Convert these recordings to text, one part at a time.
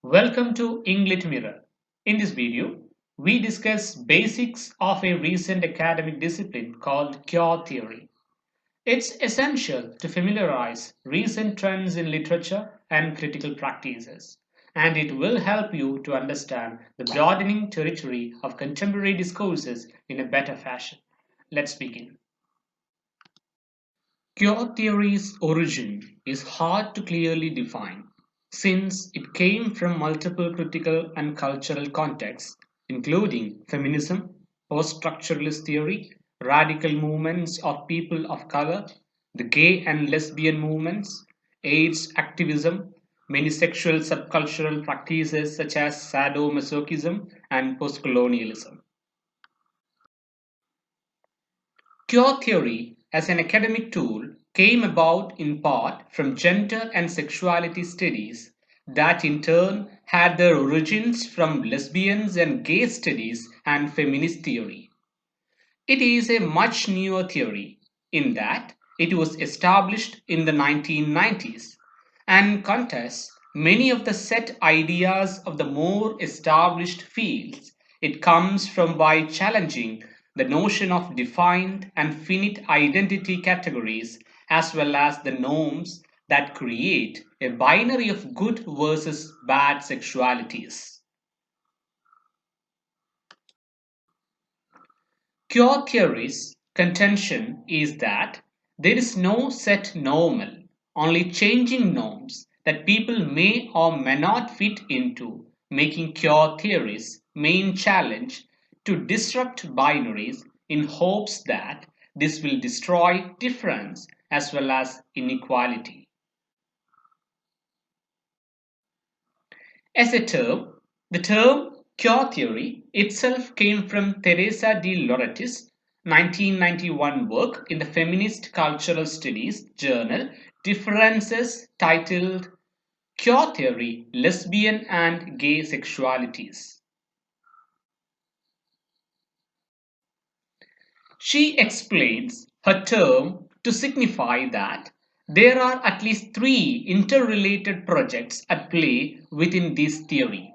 Welcome to English Mirror. In this video, we discuss basics of a recent academic discipline called queer theory. It's essential to familiarize recent trends in literature and critical practices, and it will help you to understand the broadening territory of contemporary discourses in a better fashion. Let's begin. Queer theory's origin is hard to clearly define, since it came from multiple critical and cultural contexts, including feminism, post-structuralist theory, radical movements of people of color, the gay and lesbian movements, AIDS activism, many sexual subcultural practices such as sadomasochism and postcolonialism. Queer theory, as an academic tool, came about in part from gender and sexuality studies that in turn had their origins from lesbians and gay studies and feminist theory. It is a much newer theory in that it was established in the 1990s and contests many of the set ideas of the more established fields it comes from by challenging the notion of defined and finite identity categories as well as the norms that create a binary of good versus bad sexualities. Queer theory's contention is that there is no set normal, only changing norms that people may or may not fit into, making queer theory's main challenge to disrupt binaries in hopes that this will destroy difference as well as inequality. As a term, the term queer theory itself came from Teresa De Lauretis' 1991 work in the Feminist Cultural Studies journal Differences titled Queer Theory, Lesbian and Gay Sexualities. She explains her term to signify that there are at least three interrelated projects at play within this theory: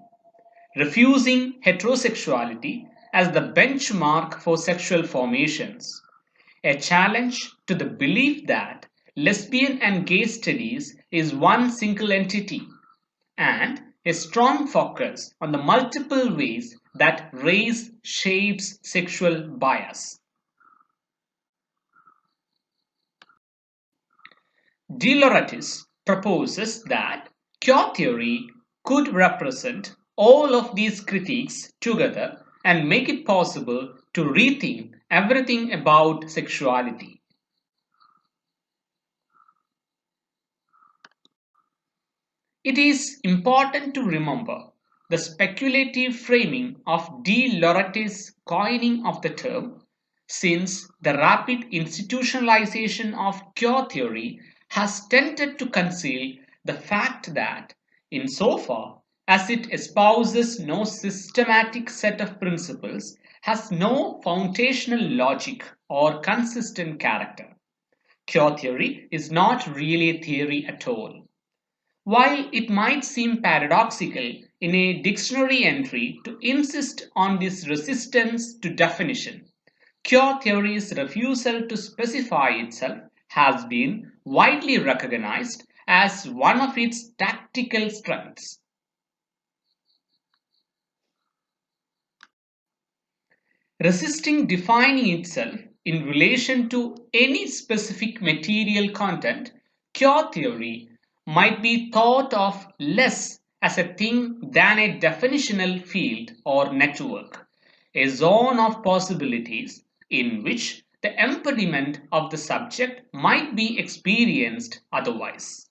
refusing heterosexuality as the benchmark for sexual formations, a challenge to the belief that lesbian and gay studies is one single entity, and a strong focus on the multiple ways that race shapes sexual bias. De Lauretis proposes that queer theory could represent all of these critiques together and make it possible to rethink everything about sexuality. It is important to remember the speculative framing of De Lauretis' coining of the term, since the rapid institutionalization of queer theory has tended to conceal the fact that, insofar as it espouses no systematic set of principles, has no foundational logic or consistent character. Queer theory is not really a theory at all. While it might seem paradoxical in a dictionary entry to insist on this resistance to definition, queer theory's refusal to specify itself has been widely recognized as one of its tactical strengths. Resisting defining itself in relation to any specific material content, queer theory might be thought of less as a thing than a definitional field or network, a zone of possibilities in which the embodiment of the subject might be experienced otherwise.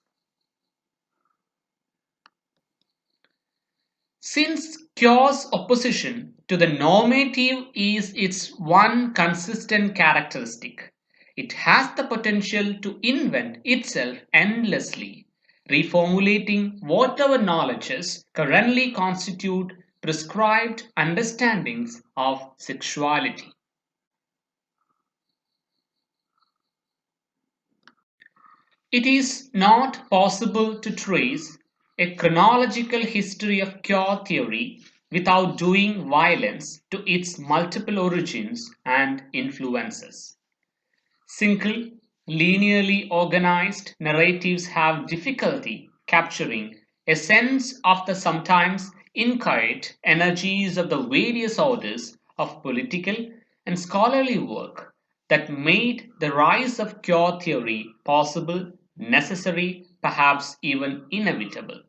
Since queer's opposition to the normative is its one consistent characteristic, it has the potential to invent itself endlessly, reformulating whatever knowledges currently constitute prescribed understandings of sexuality. It is not possible to trace a chronological history of queer theory without doing violence to its multiple origins and influences. Single, linearly organized narratives have difficulty capturing a sense of the sometimes inchoate energies of the various orders of political and scholarly work that made the rise of queer theory possible, necessary, perhaps even inevitable.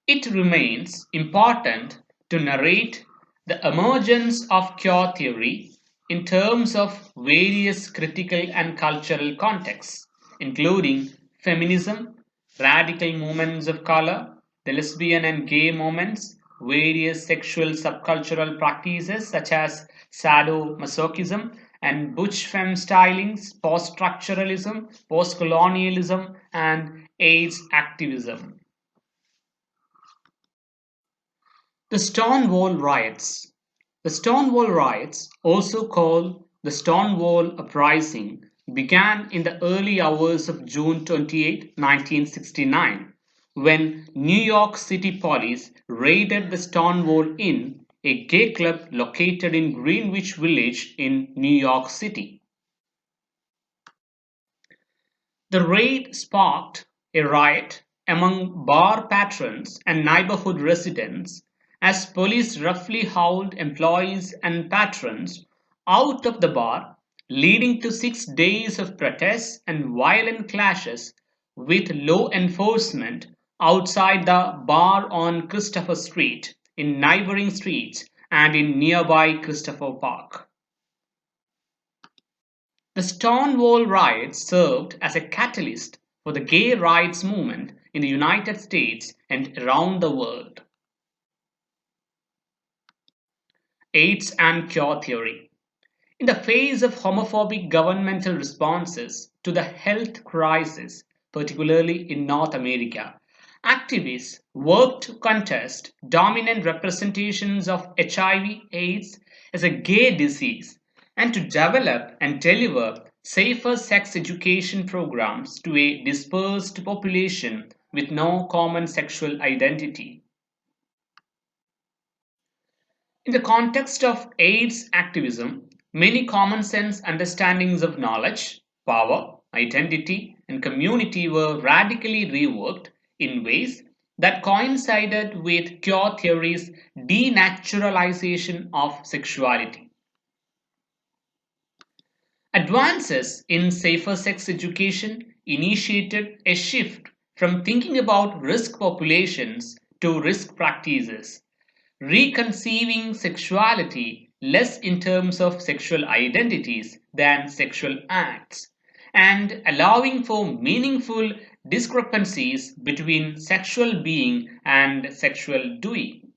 It remains important to narrate the emergence of queer theory in terms of various critical and cultural contexts, including feminism, radical movements of color, the lesbian and gay movements, various sexual subcultural practices such as sadomasochism and butch femme stylings, post structuralism, post colonialism, and AIDS activism. The Stonewall Riots. The Stonewall Riots, also called the Stonewall Uprising, began in the early hours of June 28, 1969, when New York City police raided the Stonewall Inn, a gay club located in Greenwich Village in New York City. The raid sparked a riot among bar patrons and neighborhood residents as police roughly hauled employees and patrons out of the bar, leading to 6 days of protests and violent clashes with law enforcement outside the bar on Christopher Street, in neighboring streets, and in nearby Christopher Park. The Stonewall riots served as a catalyst for the gay rights movement in the United States and around the world. AIDS and cure theory. In the face of homophobic governmental responses to the health crisis, particularly in North America, activists worked to contest dominant representations of HIV/AIDS as a gay disease and to develop and deliver safer sex education programs to a dispersed population with no common sexual identity. In the context of AIDS activism, many common sense understandings of knowledge, power, identity, and community were radically reworked in ways that coincided with queer theory's denaturalization of sexuality. Advances in safer sex education initiated a shift from thinking about risk populations to risk practices, reconceiving sexuality less in terms of sexual identities than sexual acts, and allowing for meaningful discrepancies between sexual being and sexual doing.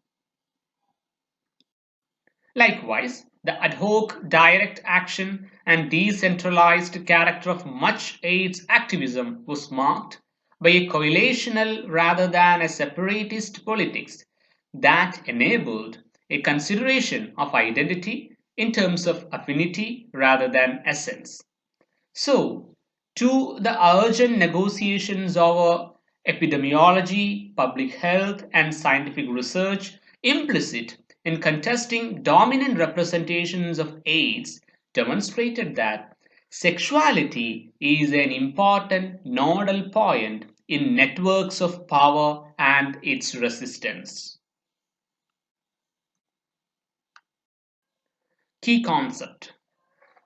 Likewise, the ad hoc direct action and decentralized character of much AIDS activism was marked by a coalitional rather than a separatist politics that enabled a consideration of identity in terms of affinity rather than essence. So, to the urgent negotiations over epidemiology, public health, and scientific research implicit in contesting dominant representations of AIDS demonstrated that sexuality is an important nodal point in networks of power and its resistance. Key concept.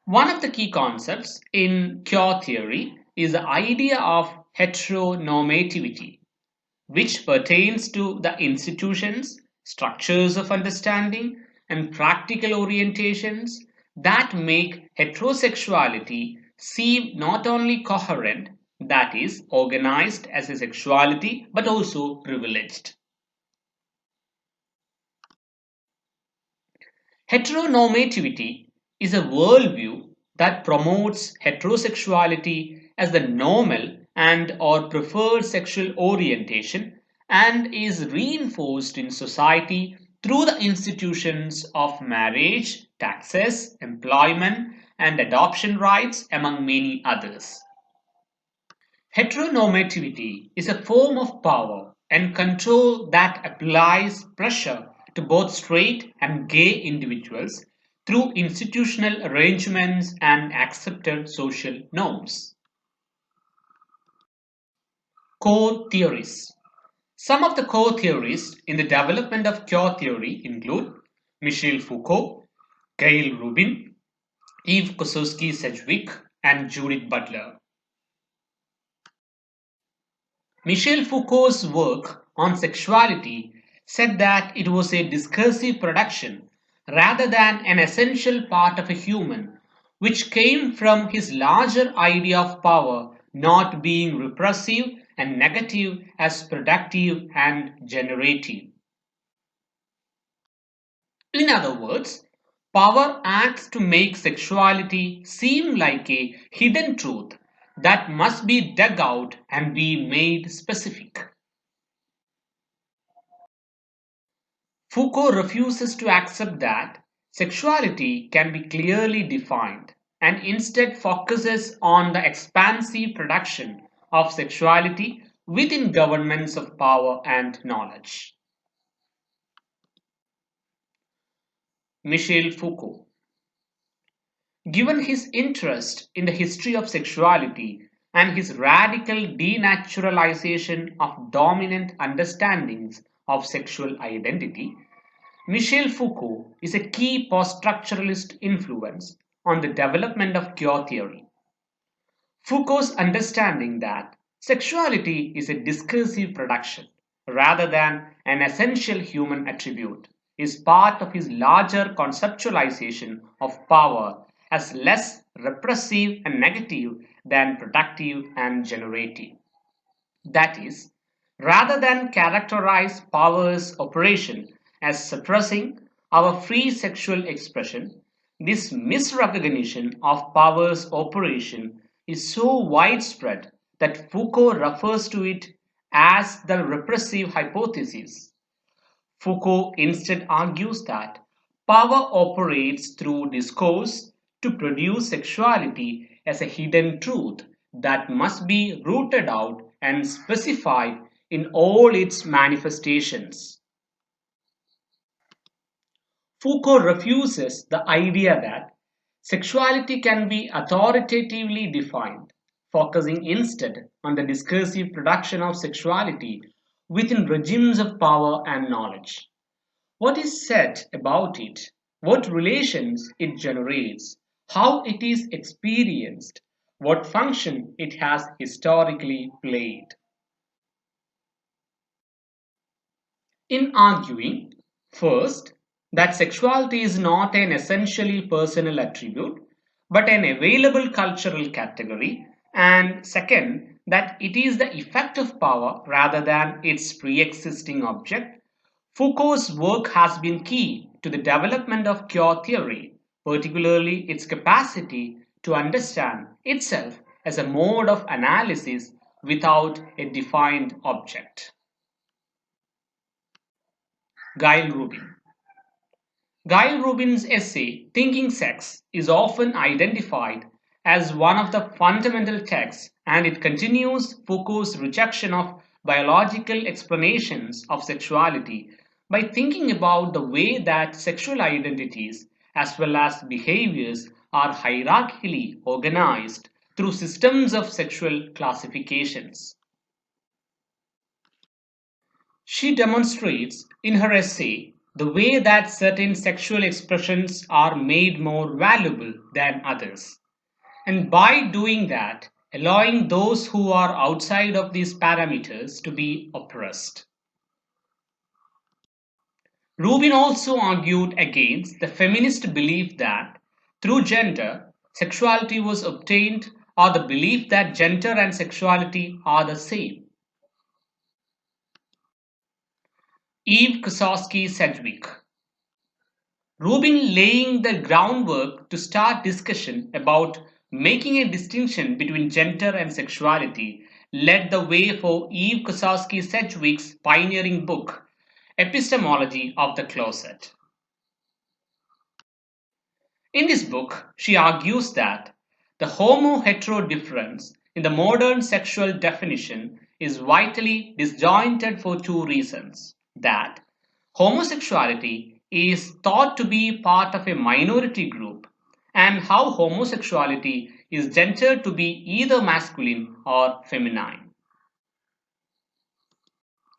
One of the key concepts in queer theory is the idea of heteronormativity, which pertains to the institutions, structures of understanding, and practical orientations that make heterosexuality seem not only coherent, that is, organized as a sexuality, but also privileged. Heteronormativity is a worldview that promotes heterosexuality as the normal and or preferred sexual orientation and is reinforced in society through the institutions of marriage, taxes, employment, and adoption rights, among many others. Heteronormativity is a form of power and control that applies pressure to both straight and gay individuals through institutional arrangements and accepted social norms. Core theories. Some of the core theorists in the development of queer theory include Michel Foucault, Gayle Rubin, Eve Kosofsky Sedwick, and Judith Butler. Michel Foucault's work on sexuality said that it was a discursive production rather than an essential part of a human, which came from his larger idea of power not being repressive and negative as productive and generative. In other words, power acts to make sexuality seem like a hidden truth that must be dug out and be made specific. Foucault refuses to accept that sexuality can be clearly defined and instead focuses on the expansive production of sexuality within governments of power and knowledge. Michel Foucault. Given his interest in the history of sexuality and his radical denaturalization of dominant understandings of sexual identity, Michel Foucault is a key post-structuralist influence on the development of queer theory. Foucault's understanding that sexuality is a discursive production rather than an essential human attribute is part of his larger conceptualization of power as less repressive and negative than productive and generative. That is, rather than characterize power's operation as suppressing our free sexual expression, this misrecognition of power's operation is so widespread that Foucault refers to it as the repressive hypothesis. Foucault instead argues that power operates through discourse to produce sexuality as a hidden truth that must be rooted out and specified in all its manifestations. Foucault refuses the idea that sexuality can be authoritatively defined, focusing instead on the discursive production of sexuality within regimes of power and knowledge. What is said about it, what relations it generates, how it is experienced, what function it has historically played. In arguing, first, that sexuality is not an essentially personal attribute but an available cultural category, and second, that it is the effect of power rather than its pre existing object, Foucault's work has been key to the development of queer theory, particularly its capacity to understand itself as a mode of analysis without a defined object. Gayle Rubin. Gayle Rubin's essay Thinking Sex is often identified as one of the fundamental texts, and it continues Foucault's rejection of biological explanations of sexuality by thinking about the way that sexual identities as well as behaviors are hierarchically organized through systems of sexual classifications. She demonstrates in her essay the way that certain sexual expressions are made more valuable than others, and by doing that, allowing those who are outside of these parameters to be oppressed. Rubin also argued against the feminist belief that through gender, sexuality was obtained, or the belief that gender and sexuality are the same. Eve Kosofsky Sedwick. Rubin laying the groundwork to start discussion about making a distinction between gender and sexuality led the way for Eve Kosofsky Sedgwick's pioneering book, Epistemology of the Closet. In this book, she argues that the homo-hetero difference in the modern sexual definition is vitally disjointed for two reasons. That homosexuality is thought to be part of a minority group, and how homosexuality is gendered to be either masculine or feminine.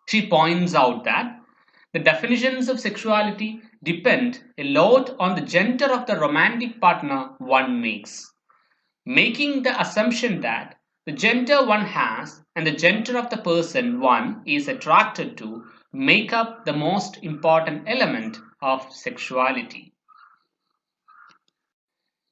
She points out that the definitions of sexuality depend a lot on the gender of the romantic partner one makes, making the assumption that the gender one has and the gender of the person one is attracted to make up the most important element of sexuality.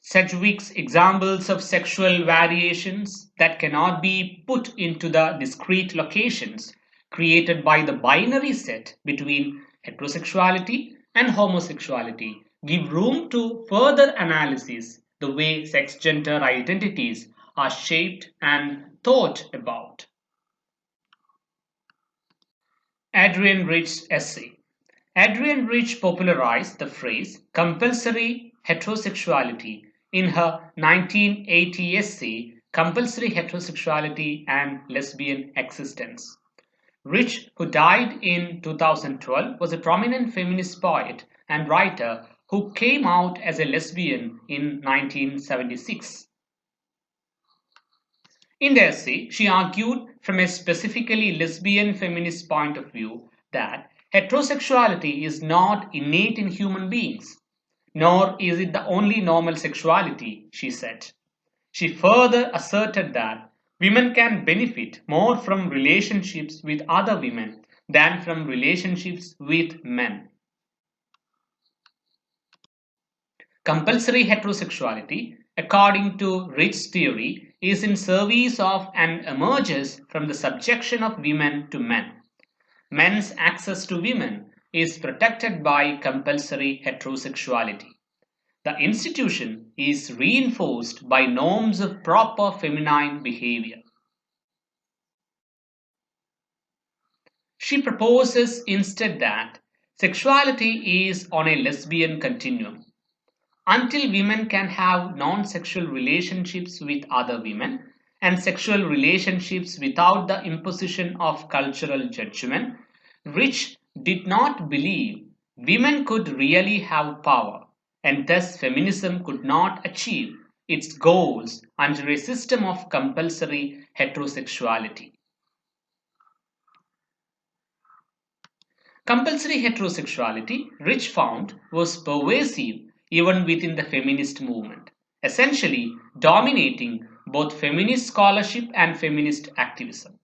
Sedgwick's examples of sexual variations that cannot be put into the discrete locations created by the binary set between heterosexuality and homosexuality give room to further analysis the way sex gender identities are shaped and thought about. Adrienne Rich's essay. Adrienne Rich popularized the phrase compulsory heterosexuality in her 1980 essay Compulsory Heterosexuality and Lesbian Existence. Rich, who died in 2012, was a prominent feminist poet and writer who came out as a lesbian in 1976. In the essay, she argued from a specifically lesbian feminist point of view that heterosexuality is not innate in human beings, nor is it the only normal sexuality, she said. She further asserted that women can benefit more from relationships with other women than from relationships with men. Compulsory heterosexuality, according to Rich's theory, is in service of and emerges from the subjection of women to men. Men's access to women is protected by compulsory heterosexuality. The institution is reinforced by norms of proper feminine behavior. She proposes instead that sexuality is on a lesbian continuum. Until women can have non-sexual relationships with other women and sexual relationships without the imposition of cultural judgment, Rich did not believe women could really have power, and thus feminism could not achieve its goals under a system of compulsory heterosexuality. Compulsory heterosexuality, Rich found, was pervasive even within the feminist movement, essentially dominating both feminist scholarship and feminist activism.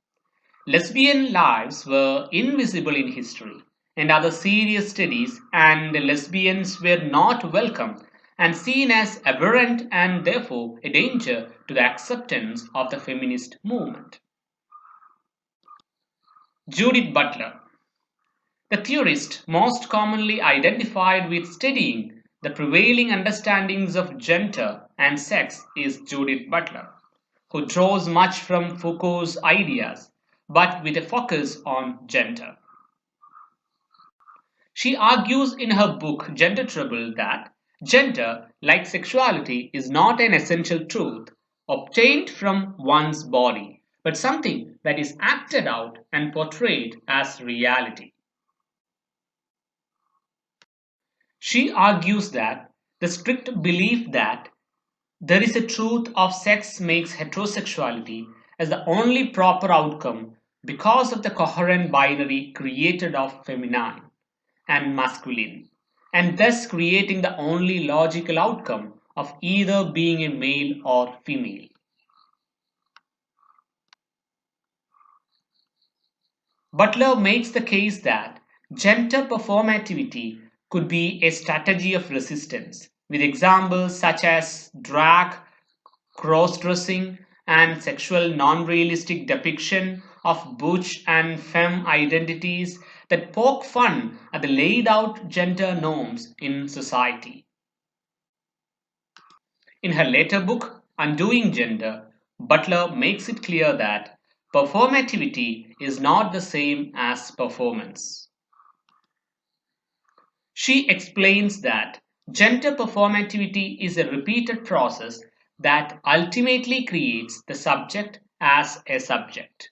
Lesbian lives were invisible in history and other serious studies, and lesbians were not welcome and seen as aberrant and therefore a danger to the acceptance of the feminist movement. Judith Butler. The theorist most commonly identified with studying the prevailing understandings of gender and sex is Judith Butler, who draws much from Foucault's ideas, but with a focus on gender. She argues in her book Gender Trouble that gender, like sexuality, is not an essential truth obtained from one's body, but something that is acted out and portrayed as reality. She argues that the strict belief that there is a truth of sex makes heterosexuality as the only proper outcome because of the coherent binary created of feminine and masculine, and thus creating the only logical outcome of either being a male or female. Butler makes the case that gender performativity could be a strategy of resistance, with examples such as drag, cross-dressing, and sexual non-realistic depiction of butch and femme identities that poke fun at the laid-out gender norms in society. In her later book, Undoing Gender, Butler makes it clear that performativity is not the same as performance. She explains that gender performativity is a repeated process that ultimately creates the subject as a subject.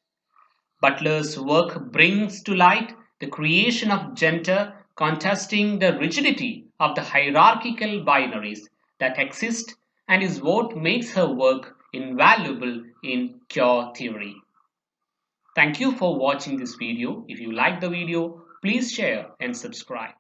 Butler's work brings to light the creation of gender, contesting the rigidity of the hierarchical binaries that exist, and is what makes her work invaluable in queer theory. Thank you for watching this video. If you like the video, please share and subscribe.